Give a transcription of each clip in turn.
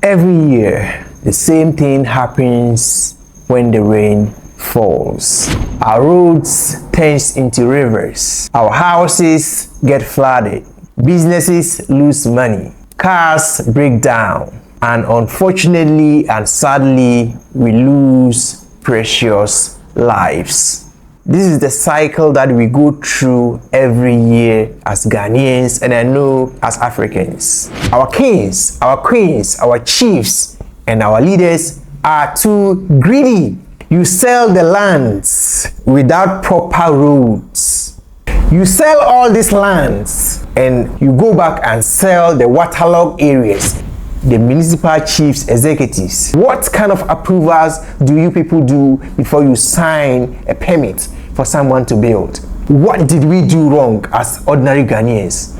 Every year, the same thing happens when the rain falls. Our roads turn into rivers. Our houses get flooded. Businesses lose money. Cars break down. And unfortunately and sadly, we lose precious lives. This is the cycle that we go through every year as Ghanaians, and I know as Africans. Our kings, our queens, our chiefs, and our leaders are too greedy. You sell the lands without proper roads. You sell all these lands and you go back and sell the waterlogged areas. The municipal chiefs, executives, what kind of approvals do you people do before you sign a permit for someone to build? What did we do wrong as ordinary Ghanaians?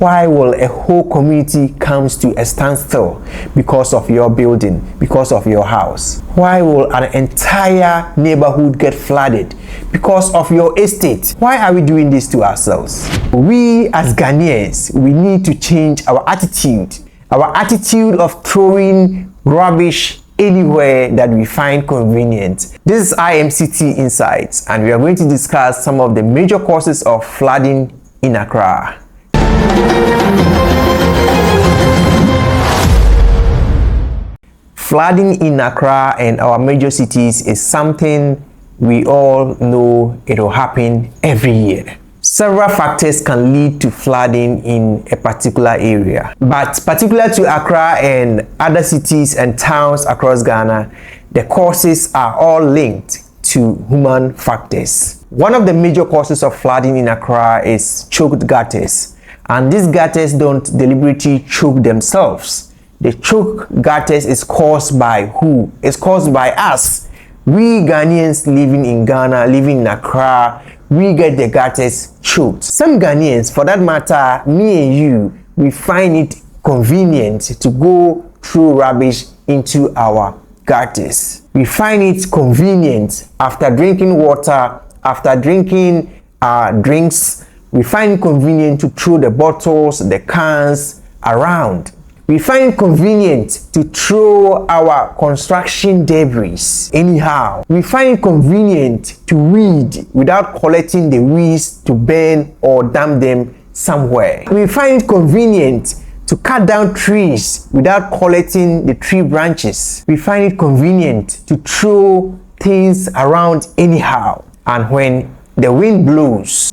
Why will a whole community come to a standstill because of your building, because of your house? Why will an entire neighborhood get flooded because of your estate? Why are we doing this to ourselves? We as Ghanaians, we need to change our attitude. Our attitude of throwing rubbish anywhere that we find convenient. This is IMCT Insights, and we are going to discuss some of the major causes of flooding in Accra. Flooding in Accra and our major cities is something we all know it will happen every year. Several factors can lead to flooding in a particular area, but particular to Accra and other cities and towns across Ghana, the causes are all linked to human factors. One of the major causes of flooding in Accra is choked gutters, and these gutters don't deliberately choke themselves. The choked gutters is caused by who? It's caused by us. We Ghanaians living in Ghana, living in Accra, we get the gutters choked. Some Ghanaians, for that matter, me and you, we find it convenient to go throw rubbish into our gutters. We find it convenient after drinking water, after drinking drinks, we find it convenient to throw the bottles, the cans around. We find it convenient to throw our construction debris anyhow. We find it convenient to weed without collecting the weeds to burn or dump them somewhere. We find it convenient to cut down trees without collecting the tree branches. We find it convenient to throw things around anyhow. And when the wind blows,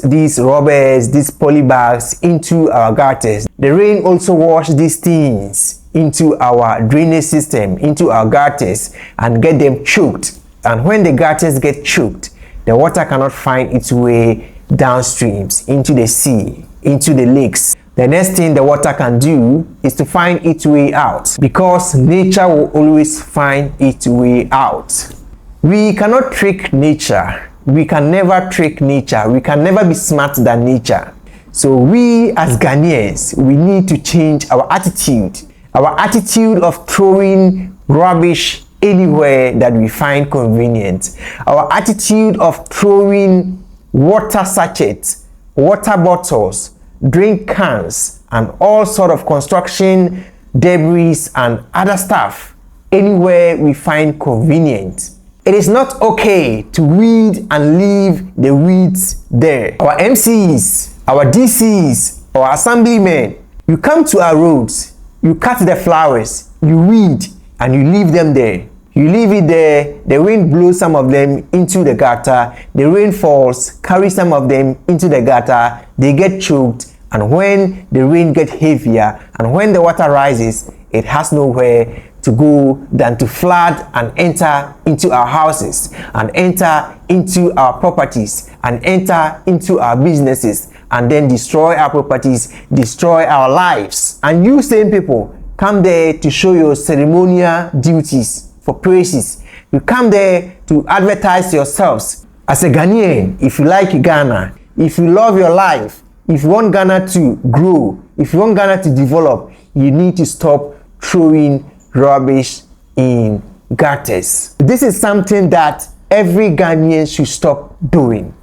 these rubbers, these poly bags into our gutters. The rain also washes these things into our drainage system, into our gutters, and get them choked. And when the gutters get choked, the water cannot find its way downstreams into the sea, into the lakes. The next thing the water can do is to find its way out, because nature will always find its way out. We cannot trick nature. We can never trick nature. We can never be smarter than nature. So we as Ghanaians, we need to change our attitude. Our attitude of throwing rubbish anywhere that we find convenient. Our attitude of throwing water sachets, water bottles, drink cans, and all sort of construction debris and other stuff anywhere we find convenient. It is not okay to weed and leave the weeds there. Our MCs, our DCs, our assemblymen, you come to our roads, you cut the flowers, you weed, and you leave them there. You leave it there, the wind blows some of them into the gutter, the rain falls, carries some of them into the gutter, they get choked, and when the rain gets heavier and when the water rises, it has nowhere to go than to flood and enter into our houses, and enter into our properties, and enter into our businesses, and then destroy our properties, destroy our lives. And you same people come there to show your ceremonial duties for praises. You come there to advertise yourselves. As a Ghanaian, if you like Ghana, if you love your life, if you want Ghana to grow, if you want Ghana to develop, you need to stop throwing rubbish in gutters. This is something that every Ghanaian should stop doing.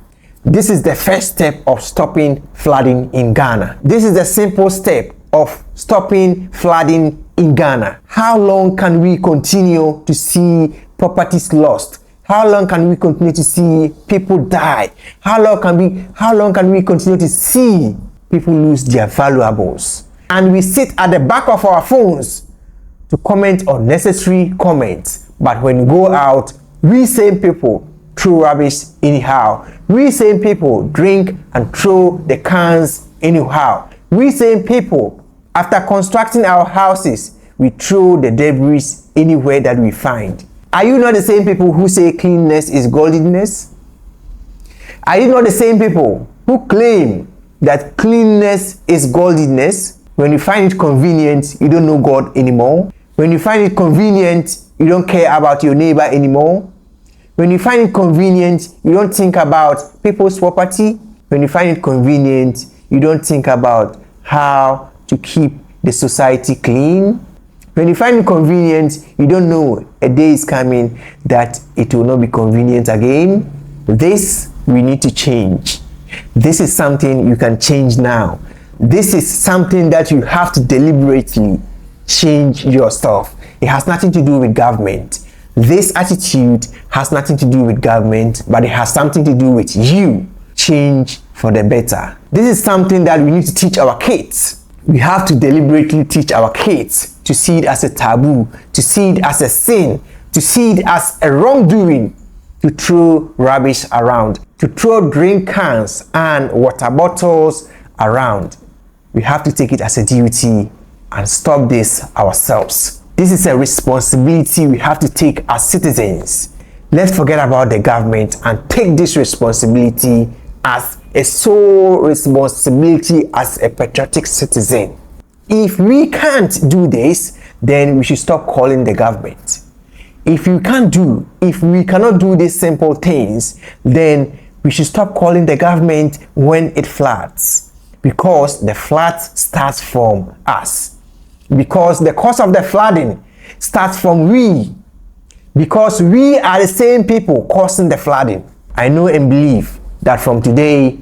This is the first step of stopping flooding in Ghana. This is the simple step of stopping flooding in Ghana? How long can we continue to see properties lost? How long can we continue to see people die? How long can we continue to see people lose their valuables? And we sit at the back of our phones to comment unnecessary comments, but when we go out, we same people throw rubbish anyhow. We same people drink and throw the cans anyhow. We same people, after constructing our houses, we throw the debris anywhere that we find. Are you not the same people who say cleanliness is godliness? Are you not the same people who claim that cleanliness is godliness? When you find it convenient, you don't know God anymore. When you find it convenient, you don't care about your neighbor anymore. When you find it convenient, you don't think about people's property. When you find it convenient, you don't think about how to keep the society clean. When you find it convenient, you don't know a day is coming that it will not be convenient again. This we need to change. This is something you can change now. This is something that you have to deliberately change yourself. It has nothing to do with government. This attitude has nothing to do with government, but it has something to do with you. Change for the better. This is something that we need to teach our kids. We have to deliberately teach our kids to see it as a taboo, to see it as a sin, to see it as a wrongdoing, to throw rubbish around, to throw drink cans and water bottles around. We have to take it as a duty and stop this ourselves. This is a responsibility we have to take as citizens. Let's forget about the government and take this responsibility as a sole responsibility as a patriotic citizen. If we can't do this, then we should stop calling the government. If we cannot do these simple things, then we should stop calling the government when it floods. Because the flood starts from us. Because the cause of the flooding starts from we. Because we are the same people causing the flooding. I know and believe that from today,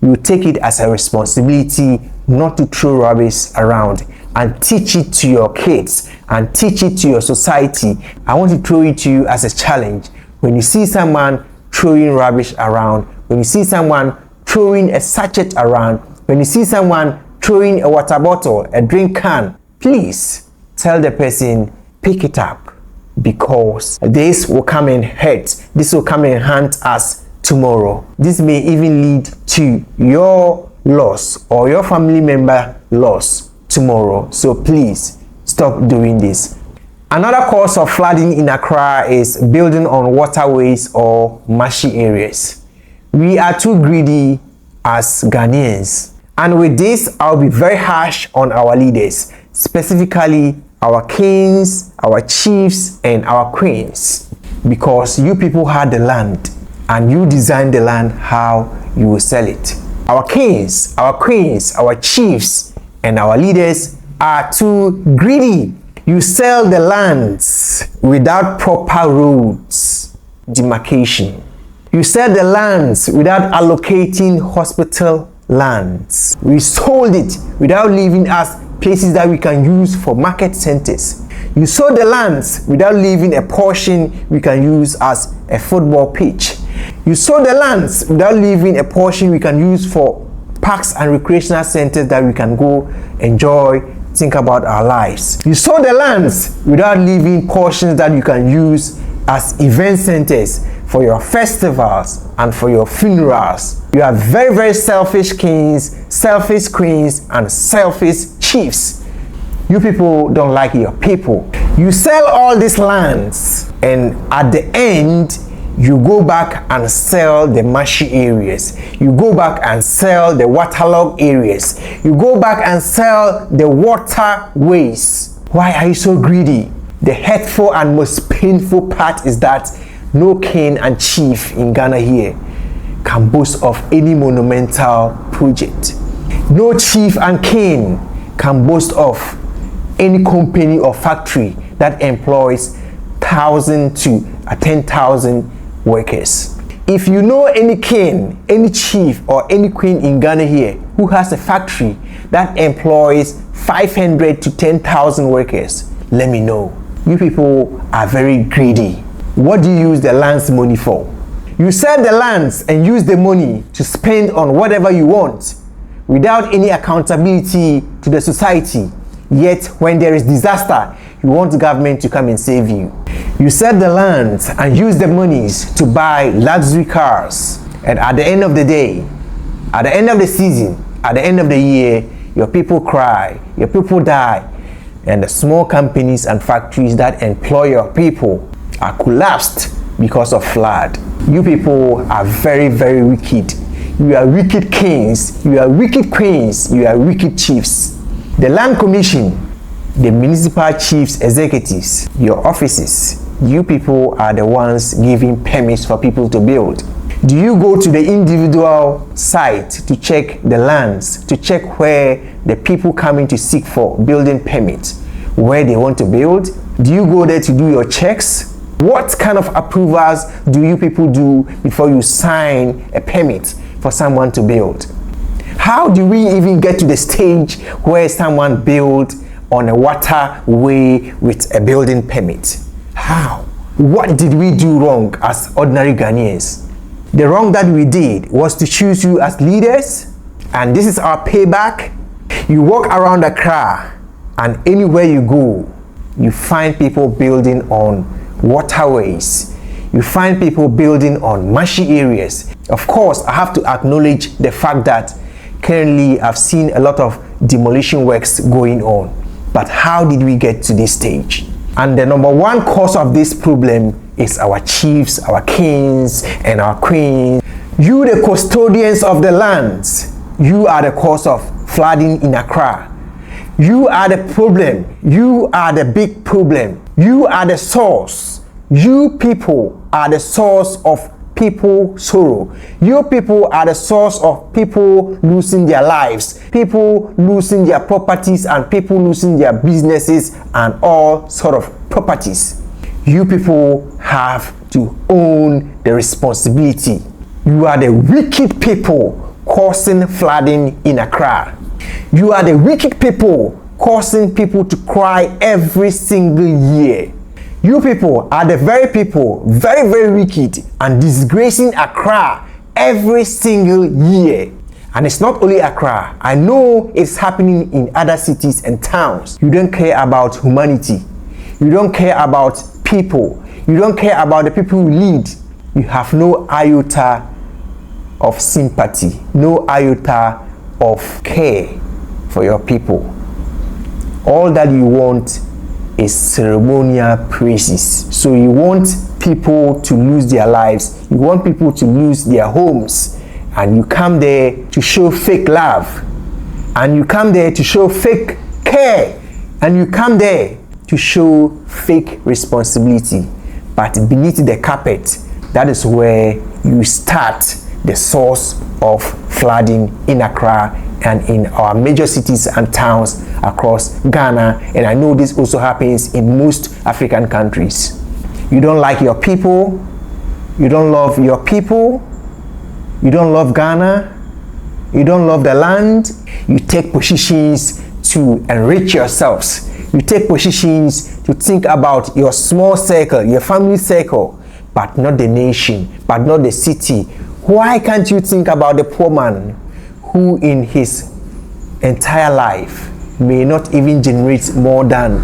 you will take it as a responsibility not to throw rubbish around, and teach it to your kids and teach it to your society. I want to throw it to you as a challenge. When you see someone throwing rubbish around, when you see someone throwing a sachet around, when you see someone throwing a water bottle, a drink can, please tell the person, pick it up, because this will come and hurt. This will come and haunt us tomorrow. This may even lead to your loss or your family member loss tomorrow. So please stop doing this. Another cause of flooding in Accra is building on waterways or marshy areas. We are too greedy as Ghanaians. And with this, I'll be very harsh on our leaders, specifically our kings, our chiefs, and our queens, because you people had the land and you designed the land how you will sell it. Our kings, our queens, our chiefs, and our leaders are too greedy. You sell the lands without proper roads, demarcation. You sell the lands without allocating hospital lands. We sold it without leaving us places that we can use for market centers. You sold the lands without leaving a portion we can use as a football pitch. You sold the lands without leaving a portion we can use for parks and recreational centers that we can go enjoy, think about our lives. You sold the lands without leaving portions that you can use as event centers for your festivals and for your funerals. You are very, very selfish kings, selfish queens, and selfish chiefs. You people don't like your people. You sell all these lands, and at the end, you go back and sell the marshy areas. You go back and sell the waterlogged areas. You go back and sell the waterways. Why are you so greedy? The hurtful and most painful part is that no king and chief in Ghana here can boast of any monumental project. No chief and king can boast of any company or factory that employs 1,000 to 10,000 workers. If you know any king, any chief, or any queen in Ghana here who has a factory that employs 500 to 10,000 workers? Let me know. You people are very greedy. What do you use the land's money for? You sell the lands and use the money to spend on whatever you want without any accountability to the society. Yet when there is disaster, you want the government to come and save you. You sell the lands and use the monies to buy luxury cars. And at the end of the day, at the end of the season, at the end of the year, your people cry, your people die, and the small companies and factories that employ your people are collapsed because of flood. You people are very, very wicked. You are wicked kings, you are wicked queens, you are wicked chiefs. The Land Commission, the municipal chiefs executives, your offices, you people are the ones giving permits for people to build. Do you go to the individual site to check the lands, to check where the people coming to seek for building permits, where they want to build? Do you go there to do your checks? What kind of approvals do you people do before you sign a permit for someone to build? How do we even get to the stage where someone build on a waterway with a building permit? How? What did we do wrong as ordinary Ghanaians? The wrong that we did was to choose you as leaders, and this is our payback. You walk around Accra, and anywhere you go, you find people building on waterways. You find people building on marshy areas. Of course, I have to acknowledge the fact that currently I've seen a lot of demolition works going on. But how did we get to this stage? And the number one cause of this problem is our chiefs, our kings, and our queens. You, the custodians of the lands, you are the cause of flooding in Accra. You are the problem. You are the big problem. You are the source. You people are the source of people's sorrow. You people are the source of people losing their lives, people losing their properties, and people losing their businesses and all sort of properties. You people have to own the responsibility. You are the wicked people causing flooding in Accra. You are the wicked people causing people to cry every single year. You people are the very people, very, very wicked, and disgracing Accra every single year. And it's not only Accra. I know it's happening in other cities and towns. You don't care about humanity. You don't care about people. You don't care about the people you lead. You have no iota of sympathy, no iota of care for your people. All that you want is ceremonial praises. So you want people to lose their lives, you want people to lose their homes, and you come there to show fake love, and you come there to show fake care, and you come there to show fake responsibility. But beneath the carpet, that is where you start the source of flooding in Accra and in our major cities and towns across Ghana. And I know this also happens in most African countries. You don't like your people, you don't love your people, you don't love Ghana, you don't love the land. You take positions to enrich yourselves. You take positions to think about your small circle, your family circle, but not the nation, but not the city. Why can't you think about the poor man who in his entire life may not even generate more than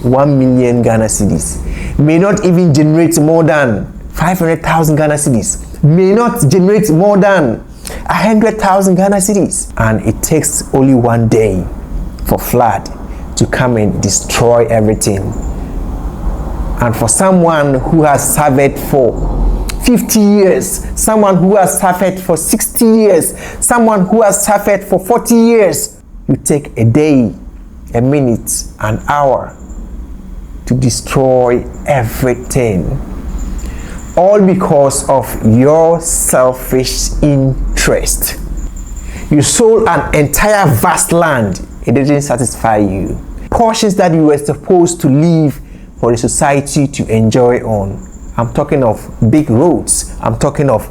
1 million Ghana cedis, may not even generate more than 500,000 Ghana cedis, may not generate more than 100,000 Ghana cedis, and it takes only one day for flood to come and destroy everything. And for someone who has suffered for 50 years, someone who has suffered for 60 years, someone who has suffered for 40 years, you take a day, a minute, an hour to destroy everything. All because of your selfish interest. You sold an entire vast land, it didn't satisfy you. Portions that you were supposed to leave for the society to enjoy on. I'm talking of big roads, I'm talking of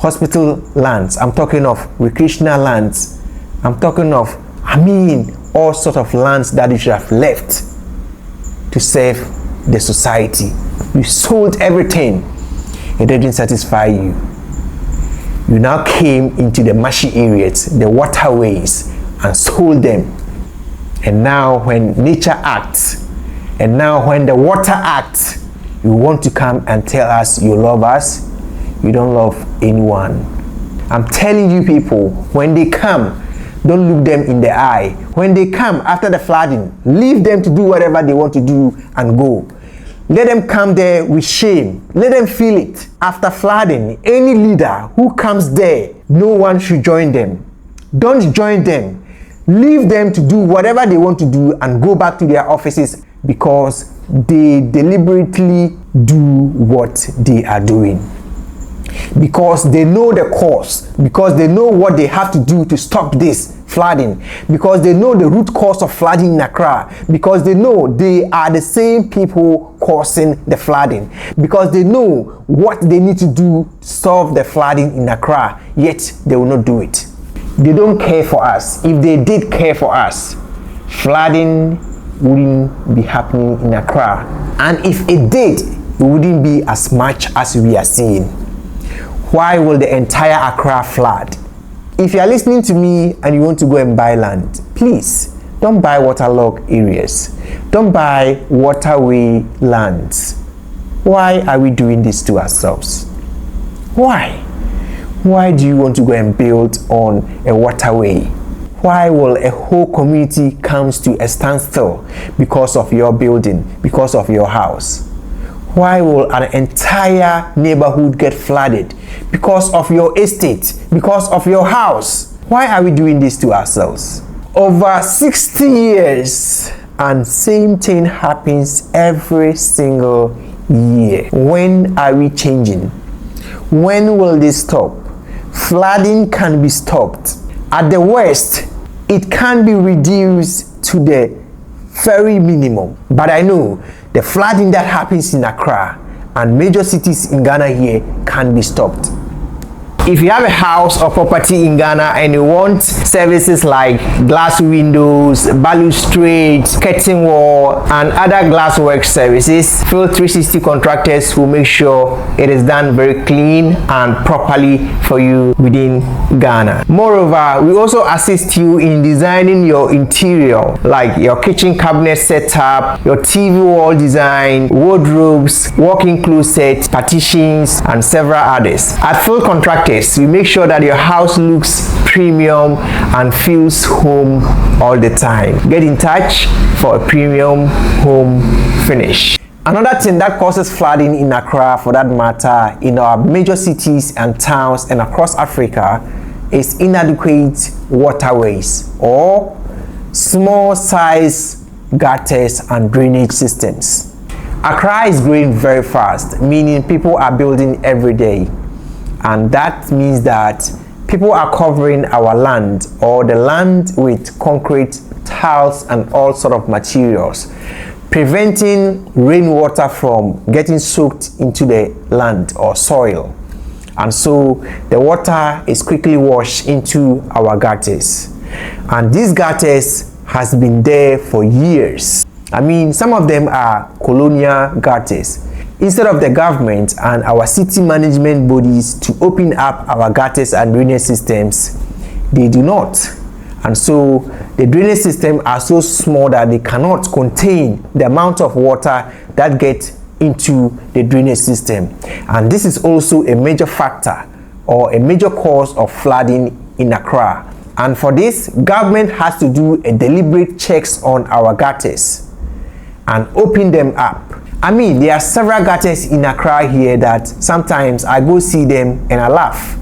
hospital lands, I'm talking of recreational lands, I'm talking of, all sort of lands that you should have left to serve the society. You sold everything. It didn't satisfy you. You now came into the marshy areas, the waterways, and sold them. And now when nature acts, and now when the water acts, you want to come and tell us you love us? You don't love anyone. I'm telling you people, when they come, don't look them in the eye. When they come after the flooding, leave them to do whatever they want to do and go. Let them come there with shame. Let them feel it. After flooding, any leader who comes there, no one should join them. Don't join them. Leave them to do whatever they want to do and go back to their offices, because they deliberately do what they are doing. Because they know the cause, because they know what they have to do to stop this flooding, because they know the root cause of flooding in Accra, because they know they are the same people causing the flooding, because they know what they need to do to solve the flooding in Accra, yet they will not do it. They don't care for us. If they did care for us, flooding wouldn't be happening in Accra, and if it did, it wouldn't be as much as we are seeing. Why will the entire Accra flood? If you are listening to me and you want to go and buy land, please don't buy waterlogged areas. Don't buy waterway lands. Why are we doing this to ourselves? Why? Why do you want to go and build on a waterway? Why will a whole community come to a standstill because of your building, because of your house? Why will an entire neighborhood get flooded because of your estate, because of your house? Why are we doing this to ourselves? Over 60 years, and same thing happens every single year. When are we changing? When will this stop? Flooding can be stopped. At the worst, it can be reduced to the very minimum. But I know the flooding that happens in Accra and major cities in Ghana here can be stopped. If you have a house or property in Ghana and you want services like glass windows, balustrades, curtain wall, and other glasswork services, Field 360 Contractors will make sure it is done very clean and properly for you within Ghana. Moreover, we also assist you in designing your interior, like your kitchen cabinet setup, your TV wall design, wardrobes, walk-in closet, partitions, and several others. At Field Contractors, we make sure that your house looks premium and feels home all the time. Get in touch for a premium home finish. Another thing that causes flooding in Accra, for that matter, in our major cities and towns and across Africa, is inadequate waterways or small size gutters and drainage systems. Accra is growing very fast, meaning people are building every day. And that means that people are covering our land or the land with concrete, tiles, and all sort of materials, preventing rainwater from getting soaked into the land or soil. And so the water is quickly washed into our gutters. And these gutters has been there for years. I mean, some of them are colonial gutters. Instead of the government and our city management bodies to open up our gutters and drainage systems, they do not. And so the drainage systems are so small that they cannot contain the amount of water that gets into the drainage system. And this is also a major factor or a major cause of flooding in Accra. And for this, government has to do a deliberate checks on our gutters and open them up. I mean, there are several gutters in Accra here that sometimes I go see them and I laugh,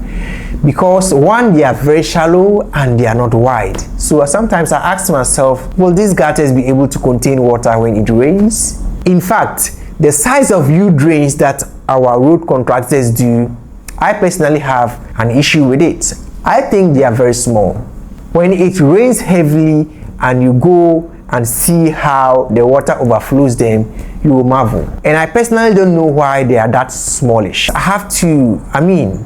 because one, they are very shallow and they are not wide. So sometimes I ask myself, will these gutters be able to contain water when it rains? In fact, the size of U-drains that our road contractors do, I personally have an issue with it. I think they are very small. When it rains heavily and you go and see how the water overflows them, you will marvel. And I personally don't know why they are that smallish. I have to,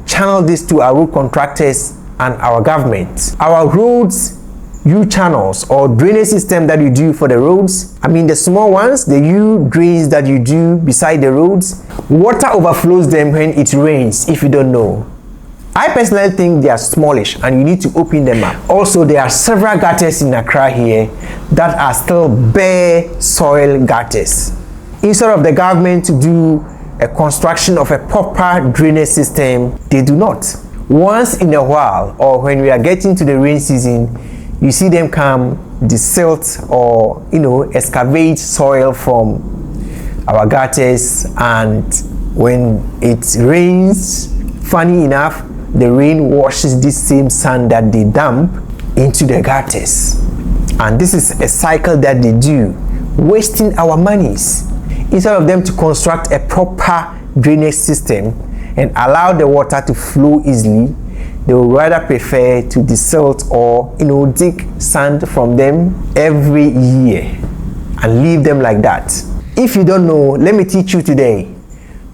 channel this to our road contractors and our government. Our roads U-channels or drainage system that you do for the roads, I mean the small ones, the U-drains that you do beside the roads, water overflows them when it rains, if you don't know. I personally think they are smallish and you need to open them up. Also, there are several gutters in Accra here that are still bare soil gutters. Instead of the government to do a construction of a proper drainage system, they do not. Once in a while, or when we are getting to the rain season, you see them come desilt or excavate soil from our gutters, and when it rains, funny enough, the rain washes this same sand that they dump into the gutters. And this is a cycle that they do, wasting our monies. Instead of them to construct a proper drainage system and allow the water to flow easily, they would rather prefer to desilt or dig sand from them every year and leave them like that. If you don't know, let me teach you today.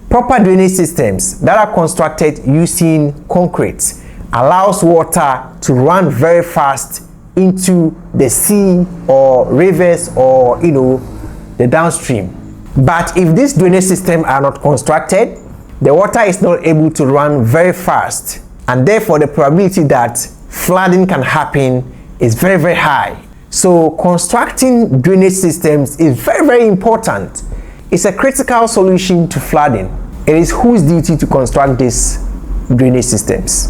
Proper drainage systems that are constructed using concrete allows water to run very fast into the sea or rivers or the downstream. But if these drainage systems are not constructed, the water is not able to run very fast, and therefore the probability that flooding can happen is very, very high. So constructing drainage systems is very, very important. It's a critical solution to flooding. It is whose duty to construct these drainage systems?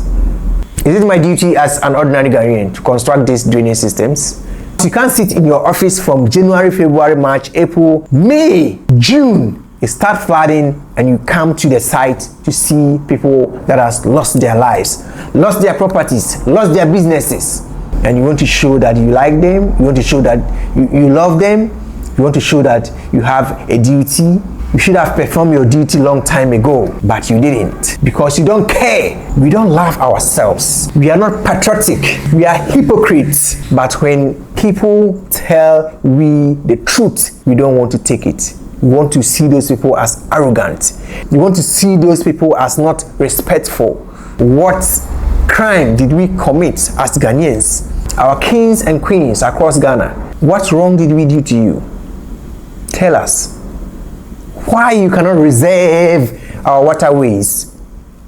Is it my duty as an ordinary Ghanaian to construct these drainage systems? You can't sit in your office from January, February, March, April, May, June. It starts flooding and you come to the site to see people that have lost their lives, lost their properties, lost their businesses. And you want to show that you like them, you want to show that you love them, you want to show that you have a duty. You should have performed your duty long time ago, but you didn't because you don't care. We don't love ourselves. We are not patriotic. We are hypocrites. But when people tell we the truth, we don't want to take it. We want to see those people as arrogant. We want to see those people as not respectful. What crime did we commit as Ghanaians? Our kings and queens across Ghana. What wrong did we do to you? Tell us. Why you cannot reserve our waterways,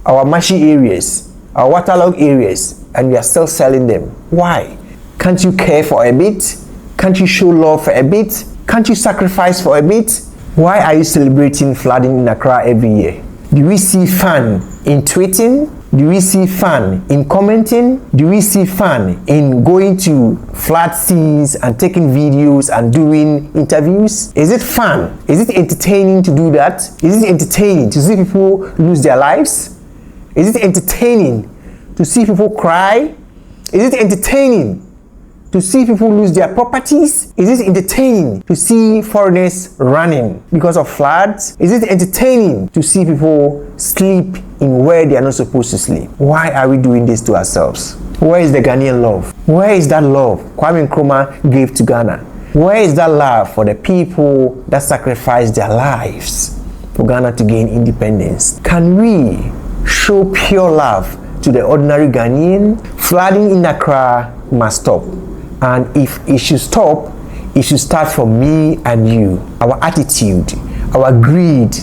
our marshy areas, our waterlogged areas, and we are still selling them? Why? Can't you care for a bit? Can't you show love for a bit? Can't you sacrifice for a bit? Why are you celebrating flooding in Accra every year? Do we see fun in tweeting? Do we see fun in commenting? Do we see fun in going to flood scenes and taking videos and doing interviews? Is it fun? Is it entertaining to do that? Is it entertaining to see people lose their lives? Is it entertaining to see people cry? Is it entertaining to see people lose their properties? Is it entertaining to see foreigners running because of floods? Is it entertaining to see people sleep in where they are not supposed to sleep? Why are we doing this to ourselves? Where is the Ghanaian love? Where is that love Kwame Nkrumah gave to Ghana? Where is that love for the people that sacrificed their lives for Ghana to gain independence? Can we show pure love to the ordinary Ghanaian? Flooding in Accra must stop. And if it should stop, it should start from me and you. Our attitude, our greed,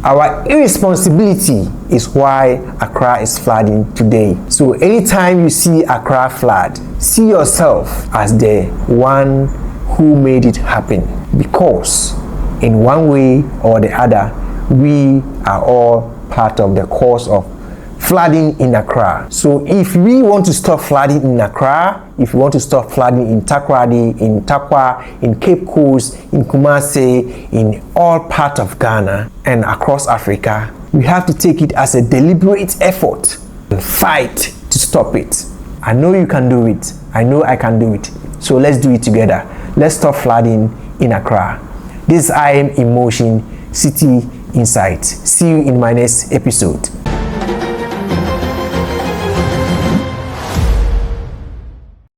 our irresponsibility is why Accra is flooding today. So anytime you see Accra flood, see yourself as the one who made it happen. Because in one way or the other, we are all part of the cause of flooding in Accra. So if we want to stop flooding in Accra, if we want to stop flooding in Takoradi, in Takwa, in Cape Coast, in Kumasi, in all parts of Ghana and across Africa, we have to take it as a deliberate effort and fight to stop it. I know you can do it. I know I can do it. So let's do it together. Let's stop flooding in Accra. This is I Am Emotion City Insight. See you in my next episode.